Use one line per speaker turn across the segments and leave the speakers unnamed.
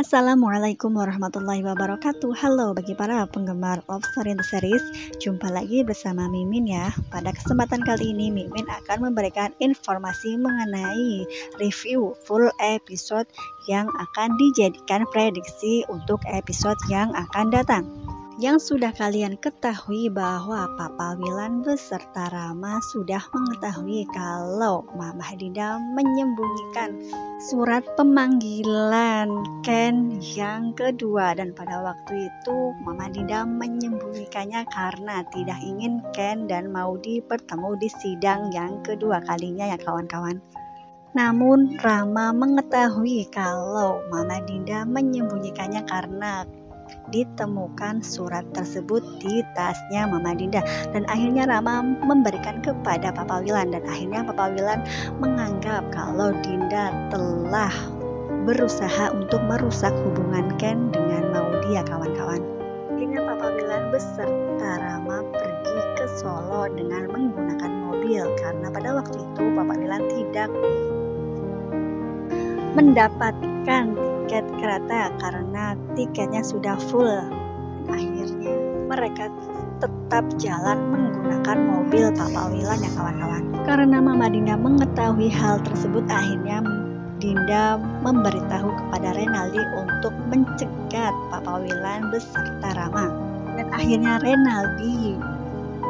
Assalamualaikum warahmatullahi wabarakatuh. Halo bagi para penggemar Love Story the Series. Jumpa lagi bersama Mimin ya. Pada kesempatan kali ini Mimin akan memberikan informasi mengenai review full episode yang akan dijadikan prediksi untuk episode yang akan datang. Yang sudah kalian ketahui bahwa Papa Wilan beserta Rama sudah mengetahui kalau Mama Dinda menyembunyikan surat pemanggilan Ken yang kedua, dan pada waktu itu Mama Dinda menyembunyikannya karena tidak ingin Ken dan Maudy bertemu di sidang yang kedua kalinya ya kawan-kawan. Namun Rama mengetahui kalau Mama Dinda menyembunyikannya karena ditemukan surat tersebut di tasnya Mama Dinda, dan akhirnya Rama memberikan kepada Papa Wilan, dan akhirnya Papa Wilan menganggap kalau Dinda telah berusaha untuk merusak hubungan Ken dengan Maudy ya kawan-kawan. Akhirnya Papa Wilan beserta Rama pergi ke Solo dengan menggunakan mobil karena pada waktu itu Papa Wilan tidak mendapatkan tiket kereta karena tiketnya sudah full. Akhirnya mereka tetap jalan menggunakan mobil Papa Wilan ya kawan-kawan. Karena Mama Dinda mengetahui hal tersebut, akhirnya Dinda memberitahu kepada Renaldi untuk mencegat Papa Wilan beserta Rama. Dan akhirnya Renaldi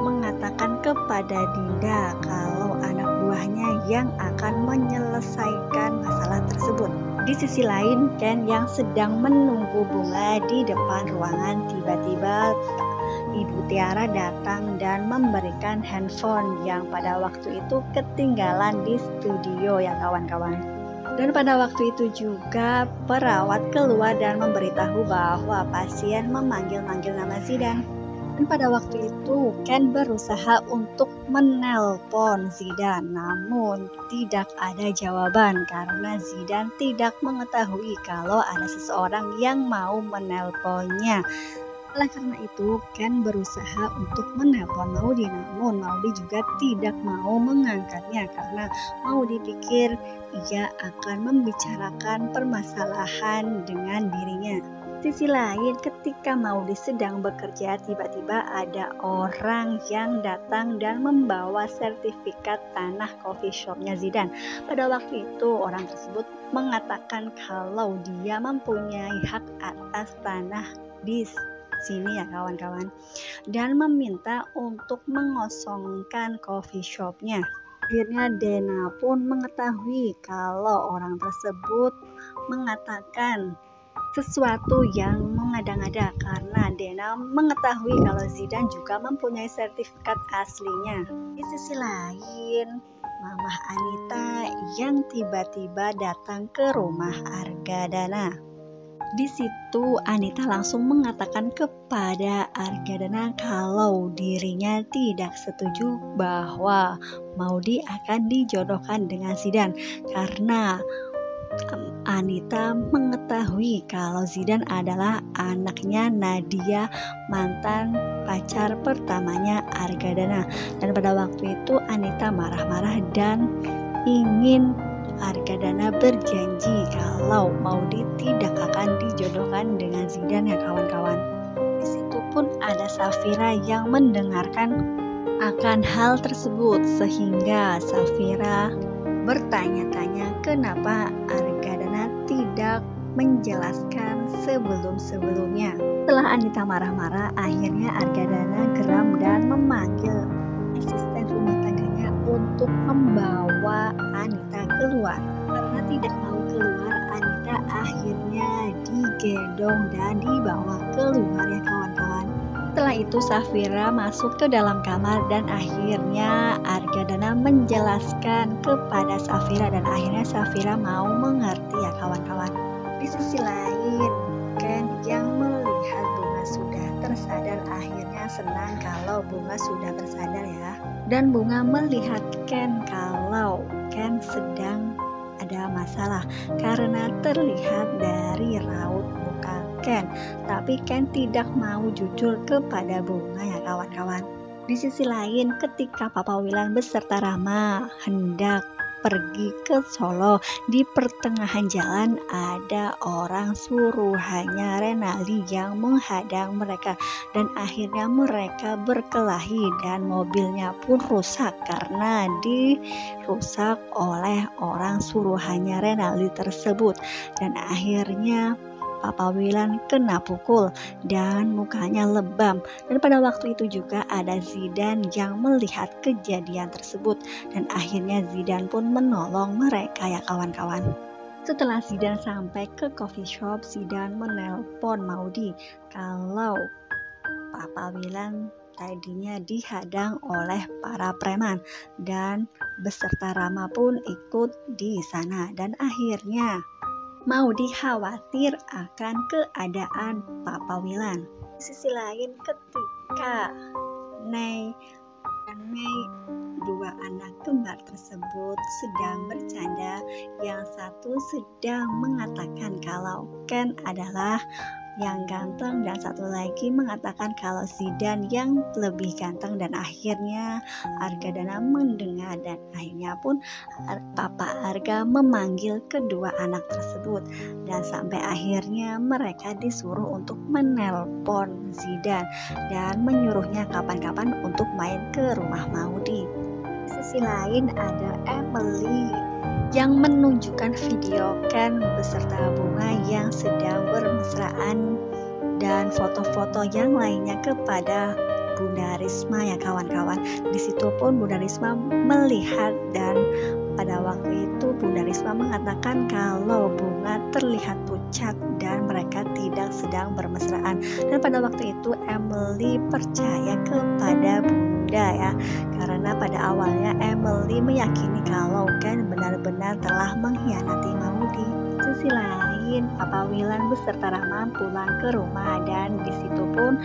mengatakan kepada Dinda kalau anak buahnya yang akan menyelesaikan masalah tersebut. Di sisi lain, Ken yang sedang menunggu Bunga di depan ruangan, tiba-tiba Ibu Tiara datang dan memberikan handphone yang pada waktu itu ketinggalan di studio ya kawan-kawan. Dan pada waktu itu juga perawat keluar dan memberitahu bahwa pasien memanggil-manggil nama Zidan. Dan pada waktu itu Ken berusaha untuk menelpon Zidan, namun tidak ada jawaban karena Zidan tidak mengetahui kalau ada seseorang yang mau menelponnya. Oleh karena itu Ken berusaha untuk menelpon Maudy, namun Maudy juga tidak mau mengangkatnya karena Maudy pikir ia akan membicarakan permasalahan dengan dirinya. Sisi lain, ketika Maudy sedang bekerja, tiba-tiba ada orang yang datang dan membawa sertifikat tanah coffee shopnya Zidan. Pada waktu itu orang tersebut mengatakan kalau dia mempunyai hak atas tanah di sini ya kawan-kawan, dan meminta untuk mengosongkan coffee shopnya. Akhirnya Dena pun mengetahui kalau orang tersebut mengatakan sesuatu yang mengada-ngada karena Dena mengetahui kalau Zidan juga mempunyai sertifikat aslinya. Di sisi lain, Mama Anita yang tiba-tiba datang ke rumah Argadana. Di situ Anita langsung mengatakan kepada Argadana kalau dirinya tidak setuju bahwa Maudy akan dijodohkan dengan Zidan karena Anita mengetahui kalau Zidan adalah anaknya Nadia, mantan pacar pertamanya Argadana. Dan pada waktu itu Anita marah-marah dan ingin Argadana berjanji kalau Maudy tidak akan dijodohkan dengan Zidan ya kawan-kawan. Di situ pun ada Safira yang mendengarkan akan hal tersebut sehingga Safira bertanya-tanya kenapa Argadana tidak menjelaskan sebelum-sebelumnya. Setelah Anita marah-marah, akhirnya Argadana geram dan memanggil asisten rumah tangganya untuk membawa Anita keluar. Karena tidak mau keluar, Anita akhirnya digendong dan dibawa keluar ya kawan-kawan. Setelah itu Safira masuk ke dalam kamar dan akhirnya Argadana menjelaskan kepada Safira, dan akhirnya Safira mau mengerti ya kawan-kawan. Di sisi lain, Ken yang melihat Bunga sudah tersadar akhirnya senang kalau Bunga sudah tersadar ya. Dan Bunga melihat Ken kalau Ken sedang ada masalah karena terlihat dari raut muka Ken, tapi Ken tidak mau jujur kepada Bunga ya kawan-kawan. Di sisi lain, ketika Papa Wilan beserta Rama hendak pergi ke Solo. Di pertengahan jalan ada orang suruhannya Renali yang menghadang mereka, dan akhirnya mereka berkelahi dan mobilnya pun rusak karena dirusak oleh orang suruhannya Renali tersebut. Dan akhirnya Papa Wilan kena pukul dan mukanya lebam. Dan pada waktu itu juga ada Zidan yang melihat kejadian tersebut, dan akhirnya Zidan pun menolong mereka ya kawan-kawan. Setelah Zidan sampai ke coffee shop, Zidan menelpon Maudy kalau Papa Wilan tadinya dihadang oleh para preman dan beserta Rama pun ikut di sana. Dan akhirnya Maudy khawatir akan keadaan Papa Wilan. Di sisi lain, ketika Nei dan Mei, dua anak kembar tersebut, sedang bercanda, yang satu sedang mengatakan kalau Ken adalah yang ganteng dan satu lagi mengatakan kalau Zidan yang lebih ganteng. Dan akhirnya Arga Dana mendengar, dan akhirnya pun Papa Arga memanggil kedua anak tersebut, dan sampai akhirnya mereka disuruh untuk menelpon Zidan dan menyuruhnya kapan-kapan untuk main ke rumah Maudy. Di sisi lain ada Emily yang menunjukkan video Ken beserta Bunga yang sedang bermesraan dan foto-foto yang lainnya kepada Bunda Risma ya kawan-kawan. Di situ pun Bunda Risma melihat, dan pada waktu itu Bunda Risma mengatakan kalau Bunga terlihat pucat dan mereka tidak sedang bermesraan. Dan pada waktu itu Emily percaya kepada Bunda ya, karena pada awalnya Emily meyakini kalau Ken benar-benar telah mengkhianati Maudy. Sisi lain, Papa Wilan beserta Rama pulang ke rumah, dan di situ pun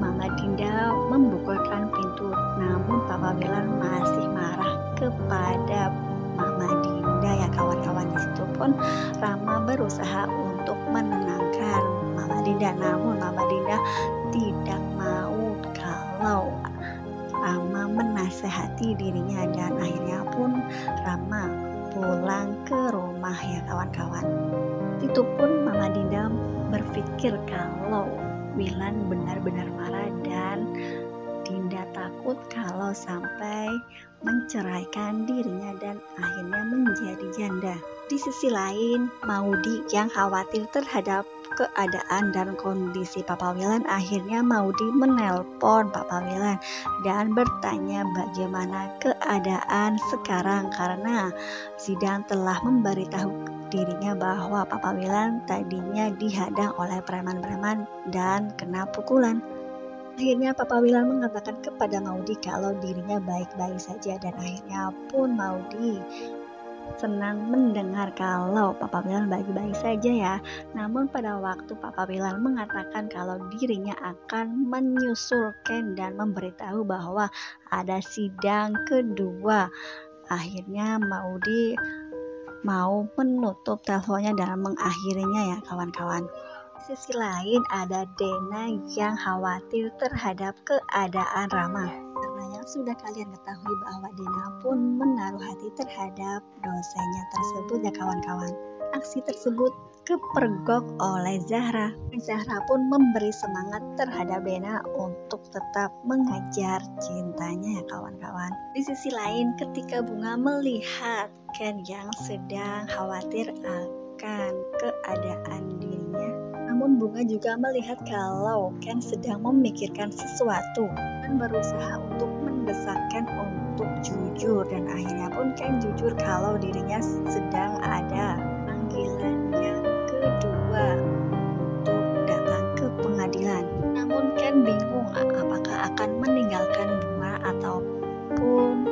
Mama Dinda membukakan pintu. Namun Papa Wilan masih marah kepada Mama Dinda ya kawan-kawan. Di situ pun Rama berusaha untuk menenangkan Mama Dinda, namun Mama Dinda tidak mau kalau Rama menasehati dirinya, dan akhirnya pun Rama pulang ke rumah ya kawan-kawan. Itu pun Mama Dinda berpikir kalau Wilan benar-benar marah, dan Dinda takut kalau sampai menceraikan dirinya dan akhirnya menjadi janda. Di sisi lain, Maudy yang khawatir terhadap keadaan dan kondisi Papa Wilan, akhirnya Maudy menelpon Papa Wilan dan bertanya bagaimana keadaan sekarang, karena Zidan telah memberitahu dirinya bahwa Papa Wilan tadinya dihadang oleh preman-preman dan kena pukulan. Akhirnya Papa Wilan mengatakan kepada Maudy kalau dirinya baik-baik saja, dan akhirnya pun Maudy senang mendengar kalau Papa Wilan baik-baik saja ya. Namun pada waktu Papa Wilan mengatakan kalau dirinya akan menyusul Ken dan memberitahu bahwa ada sidang kedua, akhirnya Maudy mau menutup teleponnya dan mengakhirinya ya kawan-kawan. Di sisi lain ada Dena yang khawatir terhadap keadaan Rama, karena yang sudah kalian ketahui bahwa Dena pun menaruh hati terhadap dosennya tersebut ya kawan-kawan. Aksi tersebut kepergok oleh Zahra. Zahra pun memberi semangat terhadap Dena untuk tetap mengejar cintanya ya kawan-kawan. Di sisi lain, ketika Bunga melihat Ken yang sedang khawatir akan keadaan dirinya, namun Bunga juga melihat kalau Ken sedang memikirkan sesuatu dan berusaha untuk mendesak Ken untuk jujur, dan akhirnya pun Ken jujur kalau dirinya sedang ada panggilan yang kedua untuk datang ke pengadilan. Namun Ken bingung apakah akan meninggalkan Bunga ataupun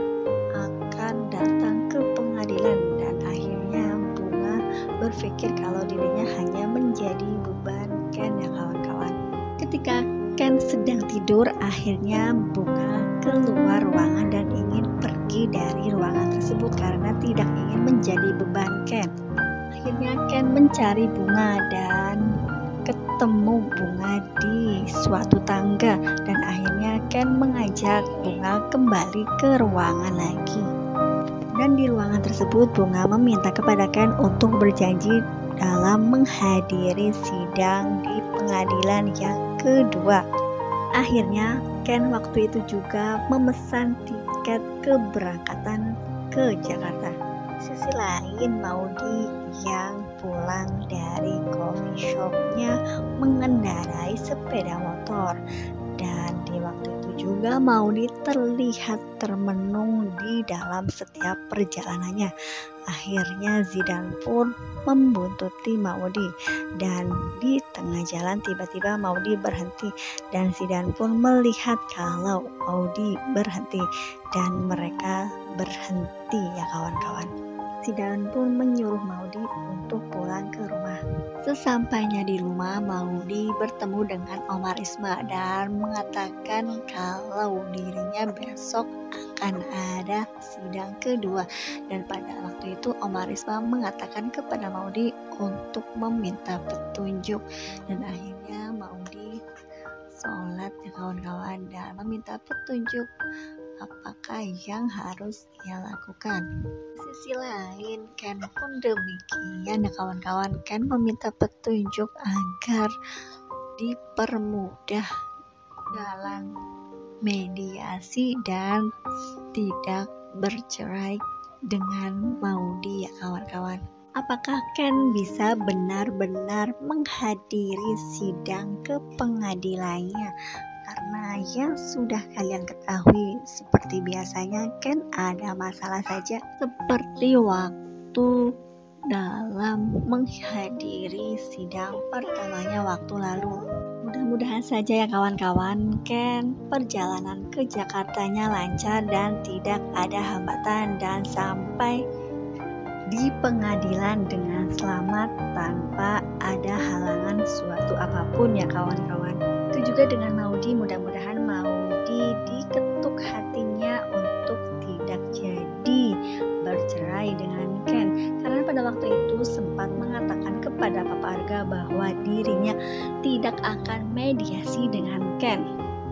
akan datang ke pengadilan, dan akhirnya Bunga berpikir kalau dirinya hanya menjadi beban Ken ya kawan-kawan. Ketika Ken sedang tidur, akhirnya Bunga keluar ruangan dan ingin pergi dari ruangan tersebut karena tidak ingin menjadi beban Ken. Akhirnya Ken mencari Bunga dan ketemu Bunga di suatu tangga, dan akhirnya Ken mengajak Bunga kembali ke ruangan lagi. Dan di ruangan tersebut Bunga meminta kepada Ken untuk berjanji dalam menghadiri sidang di pengadilan yang kedua. Akhirnya Ken waktu itu juga memesan tiket keberangkatan ke Jakarta. Sisi lain Maudy yang pulang dari coffee shopnya mengendarai sepeda motor. Dan di waktu itu juga Maudy terlihat termenung di dalam setiap perjalanannya. Akhirnya Zidan pun membuntuti Maudy dan di tengah jalan tiba-tiba Maudy berhenti dan Zidan pun melihat kalau Maudy berhenti dan mereka berhenti ya kawan-kawan. Zidan pun menyuruh Maudy untuk pulang ke rumah. Sesampainya di rumah, Maudy bertemu dengan Omar Isma dan mengatakan kalau dirinya besok akan ada sidang kedua. Dan pada waktu itu Omar Isma mengatakan kepada Maudy untuk meminta petunjuk. Dan akhirnya Maudy sholat ya kawan-kawan dan meminta petunjuk apakah yang harus ia lakukan. Sisi lain Ken pun demikian ya kawan-kawan. Ken meminta petunjuk agar dipermudah dalam mediasi dan tidak bercerai dengan Maudy ya kawan-kawan. Apakah Ken bisa benar-benar menghadiri sidang ke pengadilannya? Karena yang sudah kalian ketahui, seperti biasanya Ken ada masalah saja, seperti waktu dalam menghadiri sidang pertamanya waktu lalu. Mudah-mudahan saja ya kawan-kawan, Ken perjalanan ke Jakartanya lancar dan tidak ada hambatan dan sampai di pengadilan dengan selamat tanpa ada halangan suatu apapun ya kawan-kawan. Itu juga dengan Maudy, mudah-mudahan Maudy diketuk hatinya untuk tidak jadi bercerai dengan Ken, karena pada waktu itu sempat mengatakan kepada Papa Arga bahwa dirinya tidak akan mediasi dengan Ken.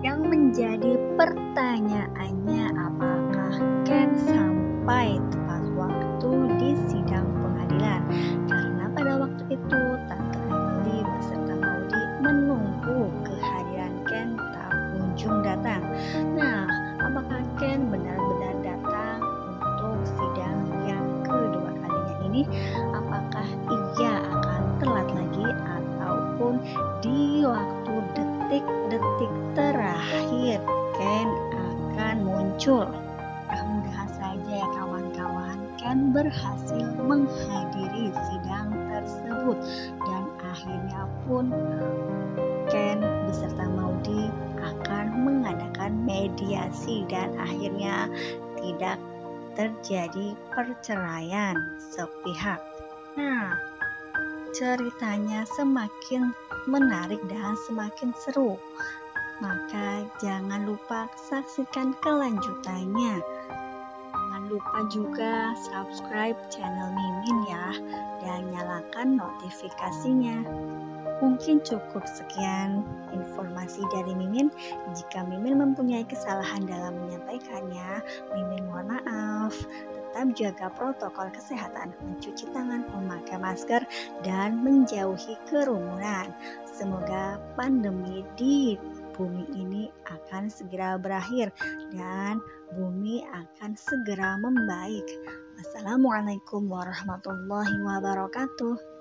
Yang menjadi pertanyaannya, apakah Ken sampai tepat waktu di sidang pengadilan? Karena pada waktu itu Tante Emily beserta Maudy menunggu kehadiran Ken tak kunjung datang. Nah, apakah Ken benar-benar datang untuk sidang yang kedua kalinya ini? Apakah ia akan telat lagi ataupun di waktu detik-detik terakhir Ken akan muncul? Mudah-mudahan saja ya kawan-kawan, Ken berhasil menghadiri sidang tersebut dan akhirnya pun Ken beserta Maudy akan mengadakan mediasi dan akhirnya tidak terjadi perceraian sepihak. Nah, ceritanya semakin menarik dan semakin seru. Maka jangan lupa saksikan kelanjutannya. Jangan lupa juga subscribe channel Mimin ya dan nyalakan notifikasinya. Mungkin cukup sekian informasi dari Mimin. Jika Mimin mempunyai kesalahan dalam menyampaikannya, Mimin mohon maaf. Tetap jaga protokol kesehatan, mencuci tangan, memakai masker, dan menjauhi kerumunan. Semoga pandemi di bumi ini akan segera berakhir dan bumi akan segera membaik. Wassalamualaikum warahmatullahi wabarakatuh.